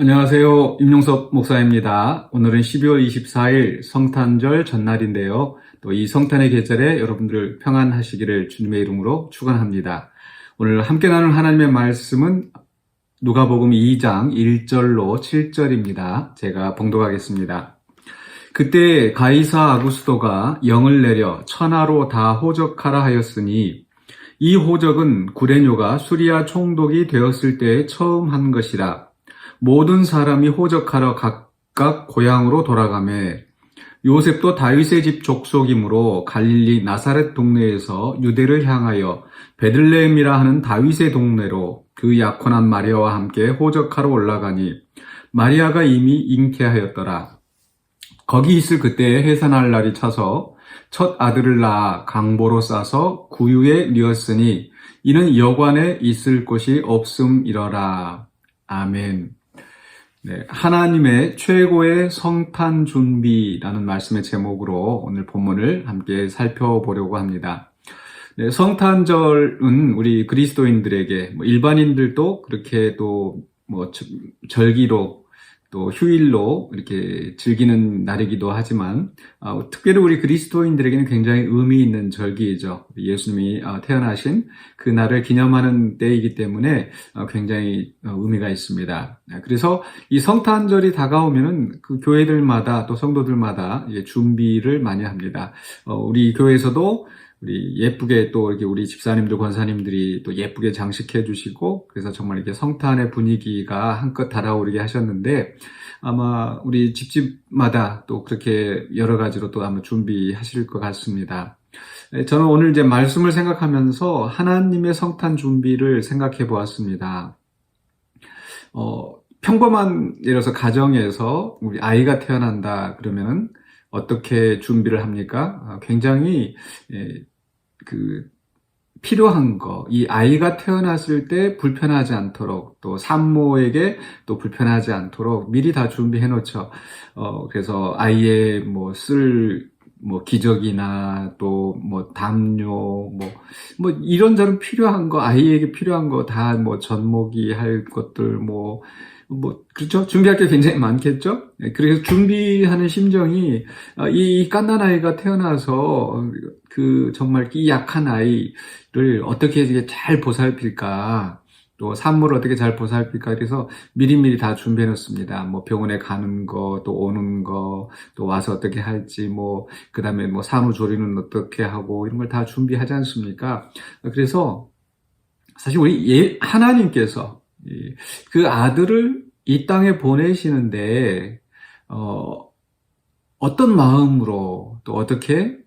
안녕하세요. 임용섭 목사입니다. 오늘은 12월 24일 성탄절 전날인데요. 또 이 성탄의 계절에 여러분들 평안하시기를 주님의 이름으로 축원합니다. 오늘 함께 나눌 하나님의 말씀은 누가복음 2장 1절로 7절입니다. 제가 봉독하겠습니다. 그때 가이사 아구스도가 영을 내려 천하로 다 호적하라 하였으니 이 호적은 구레뇨가 수리아 총독이 되었을 때에 처음 한 것이라. 모든 사람이 호적하러 각각 고향으로 돌아가매 요셉도 다윗의 집 족속이므로 갈릴리 나사렛 동네에서 유대를 향하여 베들레헴이라 하는 다윗의 동네로 그 약혼한 마리아와 함께 호적하러 올라가니 마리아가 이미 잉태하였더라. 거기 있을 그때에 해산할 날이 차서 첫 아들을 낳아 강보로 싸서 구유에 뉘었으니 이는 여관에 있을 곳이 없음이러라. 아멘. 네, 하나님의 최고의 성탄 준비라는 말씀의 제목으로 오늘 본문을 함께 살펴보려고 합니다. 네, 성탄절은 우리 그리스도인들에게 일반인들도 그렇게 또 절기로 또 휴일로 이렇게 즐기는 날이기도 하지만 특별히 우리 그리스도인들에게는 굉장히 의미 있는 절기이죠. 예수님이 태어나신 그 날을 기념하는 때이기 때문에 굉장히 의미가 있습니다. 그래서 이 성탄절이 다가오면은 그 교회들마다 또 성도들마다 준비를 많이 합니다. 우리 교회에서도 우리 예쁘게 또 이렇게 우리 집사님들, 권사님들이 또 예쁘게 장식해 주시고, 그래서 정말 이렇게 성탄의 분위기가 한껏 달아오르게 하셨는데, 아마 우리 집집마다 또 그렇게 여러 가지로 또 아마 준비하실 것 같습니다. 저는 오늘 이제 말씀을 생각하면서 하나님의 성탄 준비를 생각해 보았습니다. 평범한, 예를 들어서 가정에서 우리 아이가 태어난다 그러면은 어떻게 준비를 합니까? 굉장히 필요한 거, 이 아이가 태어났을 때 불편하지 않도록, 또 산모에게 또 불편하지 않도록 미리 다 준비해 놓죠. 그래서 아이의 기저귀나 또 담요, 이런저런 필요한 거, 아이에게 필요한 거 다 젖먹이 할 것들, 그렇죠? 준비할 게 굉장히 많겠죠? 그래서 준비하는 심정이, 이 갓난 아이가 태어나서, 정말 이 약한 아이를 어떻게 잘 보살필까, 또 산모를 어떻게 잘 보살필까, 그래서 미리미리 다 준비해 놓습니다. 병원에 가는 거, 또 오는 거, 또 와서 어떻게 할지, 그 다음에 산후조리는 어떻게 하고, 이런 걸 다 준비하지 않습니까? 그래서, 사실 우리 하나님께서, 그 아들을 이 땅에 보내시는데, 어떤 마음으로 또 어떻게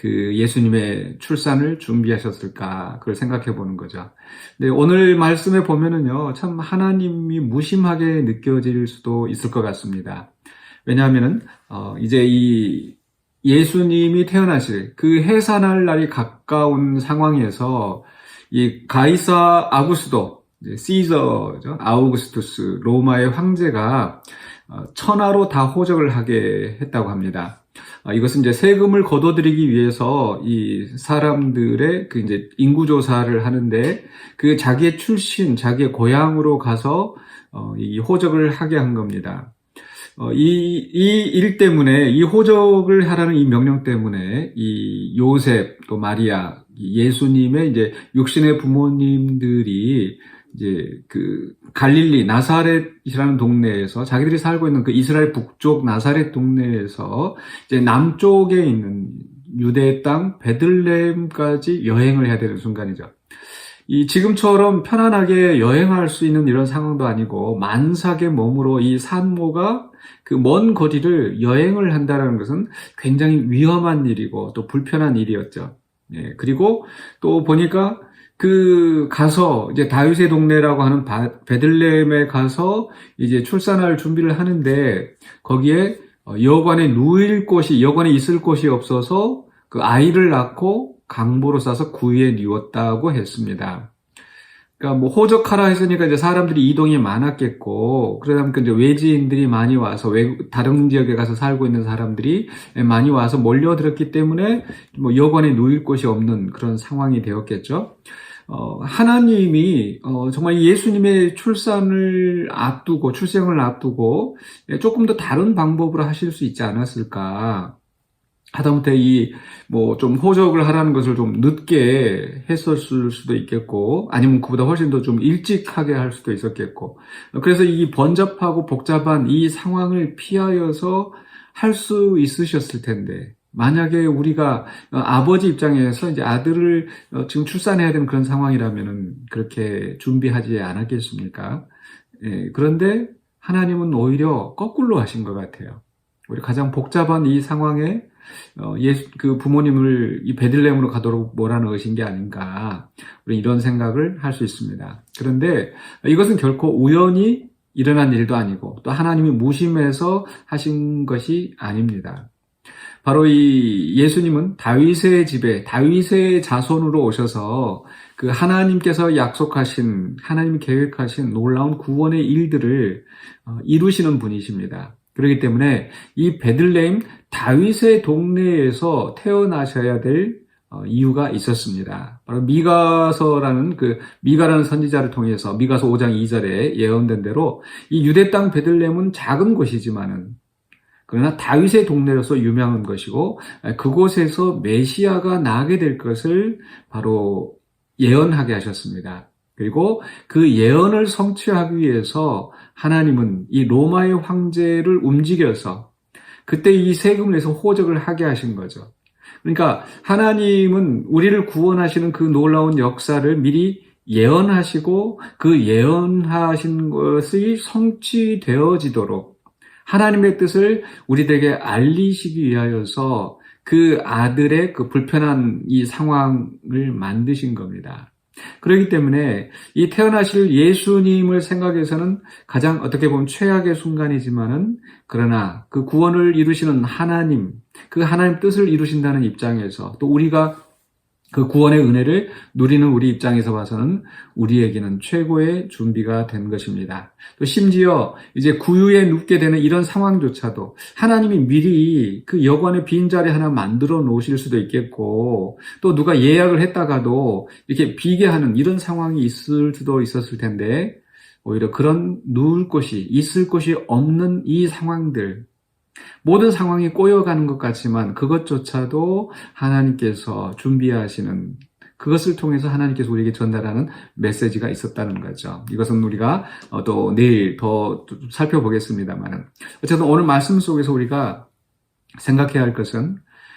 그 예수님의 출산을 준비하셨을까, 그걸 생각해 보는 거죠. 근데 오늘 말씀에 보면은요, 참 하나님이 무심하게 느껴질 수도 있을 것 같습니다. 왜냐하면은, 이제 이 예수님이 태어나실 그 해산할 날이 가까운 상황에서 이 가이사 아구스도, 시저죠. 아우구스투스 로마의 황제가 천하로 다 호적을 하게 했다고 합니다. 이것은 이제 세금을 거둬들이기 위해서 이 사람들의 이제 인구조사를 하는데 자기의 출신, 자기의 고향으로 가서 이 호적을 하게 한 겁니다. 이 일 때문에, 이 호적을 하라는 이 명령 때문에 이 요셉 또 마리아, 예수님의 이제 육신의 부모님들이 이제 갈릴리 나사렛이라는 동네에서, 자기들이 살고 있는 그 이스라엘 북쪽 나사렛 동네에서 이제 남쪽에 있는 유대 땅 베들레헴까지 여행을 해야 되는 순간이죠. 지금처럼 편안하게 여행할 수 있는 이런 상황도 아니고 만삭의 몸으로 이 산모가 그 먼 거리를 여행을 한다는 것은 굉장히 위험한 일이고 또 불편한 일이었죠. 그리고 또 보니까 가서 이제 다윗의 동네라고 하는 베들레헴에 가서 이제 출산할 준비를 하는데 거기에 여관에 여관에 있을 곳이 없어서 그 아이를 낳고 강보로 싸서 구유에 뉘었다고 했습니다. 그러니까 호적하라 했으니까 이제 사람들이 이동이 많았겠고, 그러다 보니까 이제 외지인들이 많이 와서, 다른 지역에 가서 살고 있는 사람들이 많이 와서 몰려들었기 때문에 여관에 누일 곳이 없는 그런 상황이 되었겠죠. 하나님이 정말 예수님의 출생을 앞두고 조금 더 다른 방법으로 하실 수 있지 않았을까? 하다못해 좀 호적을 하라는 것을 좀 늦게 했었을 수도 있겠고, 아니면 그보다 훨씬 더 좀 일찍 하게 할 수도 있었겠고, 그래서 이 번잡하고 복잡한 이 상황을 피하여서 할 수 있으셨을 텐데, 만약에 우리가 아버지 입장에서 이제 아들을 지금 출산해야 되는 그런 상황이라면은 그렇게 준비하지 않았겠습니까? 예, 그런데 하나님은 오히려 거꾸로 하신 것 같아요. 우리 가장 복잡한 이 상황에 그 부모님을 이 베들레헴으로 가도록 몰아넣으신 게 아닌가, 우리 이런 생각을 할 수 있습니다. 그런데 이것은 결코 우연히 일어난 일도 아니고 또 하나님이 무심해서 하신 것이 아닙니다. 바로 이 예수님은 다윗의 집에 다윗의 자손으로 오셔서 그 하나님께서 약속하신, 하나님이 계획하신 놀라운 구원의 일들을 이루시는 분이십니다. 그렇기 때문에 이 베들레헴 다윗의 동네에서 태어나셔야 될 이유가 있었습니다. 바로 미가라는 선지자를 통해서 미가서 5장 2절에 예언된 대로 이 유대 땅 베들레헴은 작은 곳이지만은, 그러나 다윗의 동네로서 유명한 것이고 그곳에서 메시아가 나게 될 것을 바로 예언하게 하셨습니다. 그리고 그 예언을 성취하기 위해서 하나님은 이 로마의 황제를 움직여서 그때 이 세금을 내서 호적을 하게 하신 거죠. 그러니까 하나님은 우리를 구원하시는 그 놀라운 역사를 미리 예언하시고 그 예언하신 것이 성취되어지도록 하나님의 뜻을 우리들에게 알리시기 위하여서 그 아들의 그 불편한 이 상황을 만드신 겁니다. 그렇기 때문에 이 태어나실 예수님을 생각해서는 가장 어떻게 보면 최악의 순간이지만은, 그러나 그 구원을 이루시는 하나님, 그 하나님 뜻을 이루신다는 입장에서 또 우리가 그 구원의 은혜를 누리는 우리 입장에서 봐서는 우리에게는 최고의 준비가 된 것입니다. 또 심지어 이제 구유에 눕게 되는 이런 상황조차도 하나님이 미리 그 여관의 빈자리 하나 만들어 놓으실 수도 있겠고, 또 누가 예약을 했다가도 이렇게 비게 하는 이런 상황이 있을 수도 있었을 텐데, 오히려 그런 누울 곳이, 있을 곳이 없는 이 상황들, 모든 상황이 꼬여가는 것 같지만 그것조차도 하나님께서 준비하시는, 그것을 통해서 하나님께서 우리에게 전달하는 메시지가 있었다는 거죠. 이것은 우리가 또 내일 더 살펴보겠습니다만, 어쨌든 오늘 말씀 속에서 우리가 생각해야 할 것은,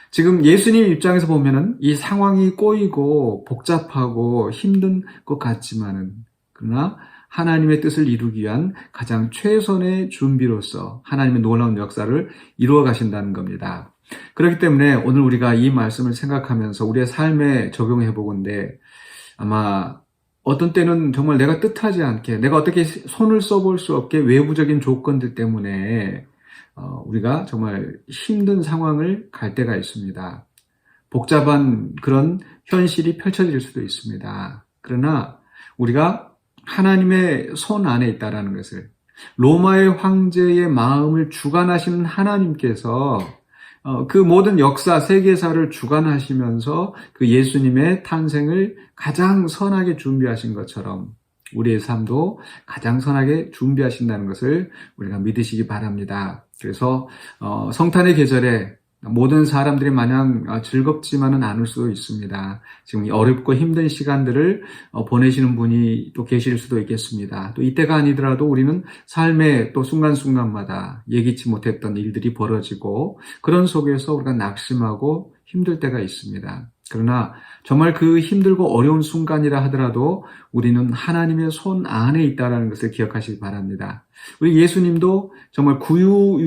지금 예수님 입장에서 보면은 이 상황이 꼬이고 복잡하고 힘든 것 같지만은, 그러나 하나님의 뜻을 이루기 위한 가장 최선의 준비로서 하나님의 놀라운 역사를 이루어 가신다는 겁니다. 그렇기 때문에 오늘 우리가 이 말씀을 생각하면서 우리의 삶에 적용해 보건대, 아마 어떤 때는 정말 내가 뜻하지 않게, 내가 어떻게 손을 써볼 수 없게 외부적인 조건들 때문에 우리가 정말 힘든 상황을 갈 때가 있습니다. 복잡한 그런 현실이 펼쳐질 수도 있습니다. 그러나 우리가 하나님의 손 안에 있다라는 것을, 로마의 황제의 마음을 주관하시는 하나님께서 그 모든 역사, 세계사를 주관하시면서 그 예수님의 탄생을 가장 선하게 준비하신 것처럼 우리의 삶도 가장 선하게 준비하신다는 것을 우리가 믿으시기 바랍니다. 그래서 성탄의 계절에 모든 사람들이 마냥 즐겁지만은 않을 수도 있습니다. 지금 어렵고 힘든 시간들을 보내시는 분이 또 계실 수도 있겠습니다. 또 이때가 아니더라도 우리는 삶의 또 순간순간마다 예기치 못했던 일들이 벌어지고, 그런 속에서 우리가 낙심하고 힘들 때가 있습니다. 그러나 정말 그 힘들고 어려운 순간이라 하더라도 우리는 하나님의 손 안에 있다는 것을 기억하시기 바랍니다. 우리 예수님도 정말 구유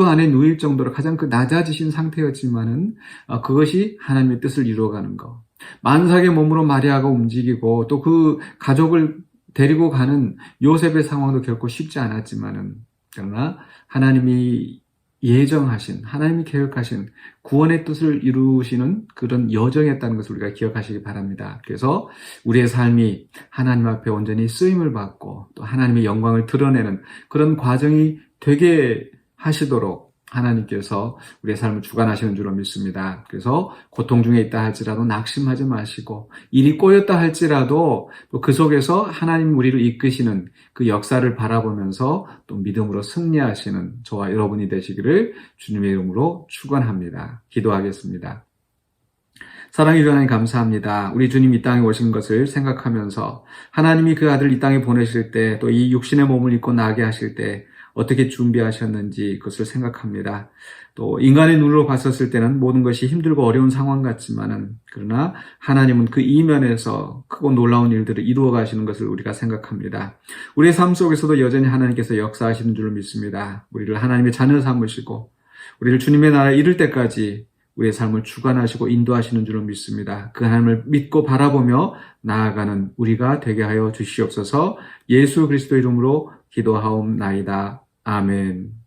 안에 누일 정도로 가장 그 낮아지신 상태였지만은 그것이 하나님의 뜻을 이루어가는 것. 만삭의 몸으로 마리아가 움직이고 또 그 가족을 데리고 가는 요셉의 상황도 결코 쉽지 않았지만은, 그러나 하나님이 예정하신, 하나님이 계획하신 구원의 뜻을 이루시는 그런 여정이었다는 것을 우리가 기억하시기 바랍니다. 그래서 우리의 삶이 하나님 앞에 온전히 쓰임을 받고 또 하나님의 영광을 드러내는 그런 과정이 되게 하시도록 하나님께서 우리의 삶을 주관하시는 줄로 믿습니다. 그래서 고통 중에 있다 할지라도 낙심하지 마시고, 일이 꼬였다 할지라도 또 그 속에서 하나님 우리를 이끄시는 그 역사를 바라보면서 또 믿음으로 승리하시는 저와 여러분이 되시기를 주님의 이름으로 축원합니다. 기도하겠습니다. 사랑해 주님 감사합니다. 우리 주님 이 땅에 오신 것을 생각하면서 하나님이 그 아들 이 땅에 보내실 때, 또 이 육신의 몸을 입고 나게 하실 때 어떻게 준비하셨는지 그것을 생각합니다. 또 인간의 눈으로 봤었을 때는 모든 것이 힘들고 어려운 상황 같지만은, 그러나 하나님은 그 이면에서 크고 놀라운 일들을 이루어 가시는 것을 우리가 생각합니다. 우리의 삶 속에서도 여전히 하나님께서 역사하시는 줄을 믿습니다. 우리를 하나님의 자녀 삼으시고 우리를 주님의 나라에 이를 때까지 우리의 삶을 주관하시고 인도하시는 줄을 믿습니다. 그 하나님을 믿고 바라보며 나아가는 우리가 되게 하여 주시옵소서. 예수 그리스도 이름으로 기도하옵나이다. 아멘.